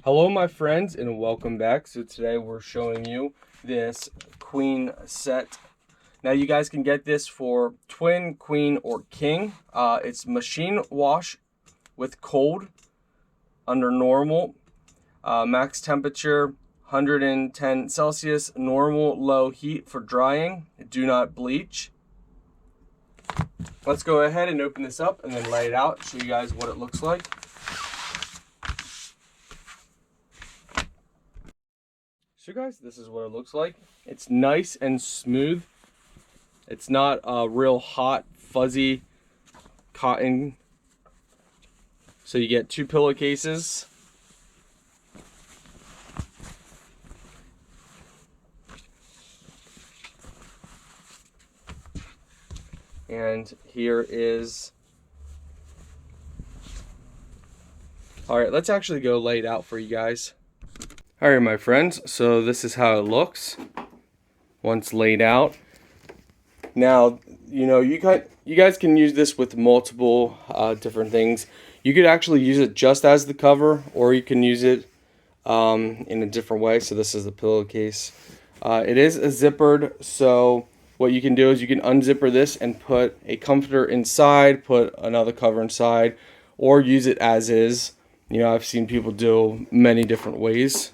Hello my friends and welcome back. So today we're showing you this queen set. Now you guys can get this for twin, queen, or king. It's machine wash with cold under normal. Max temperature 110 Celsius. Normal low heat for drying. Do not bleach. Let's go ahead and open this up and then lay it out. Show you guys what it looks like. So guys, this is what it looks like. It's nice and smooth. It's not a real hot, fuzzy cotton. So you get two pillowcases. And here is... Alright, let's actually go lay it out for you guys. Alright my friends, so this is how it looks once laid out. Now, you know, you guys can use this with multiple different things. You could actually use it just as the cover, or you can use it in a different way. So this is the pillowcase. It is a zippered, so what you can do is you can unzipper this and put a comforter inside, put another cover inside, or use it as is. You know, I've seen people do many different ways.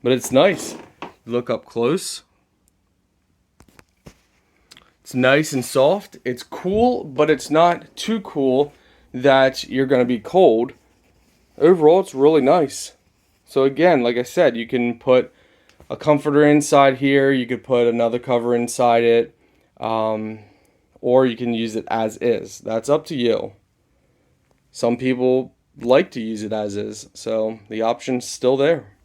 But it's nice. Look up close. It's nice and soft. It's cool, but it's not too cool that you're going to be cold. Overall, it's really nice. So again, like I said, you can put a comforter inside here. You could put another cover inside it. Or you can use it as is. That's up to you. Some people like to use it as is. So the option's still there.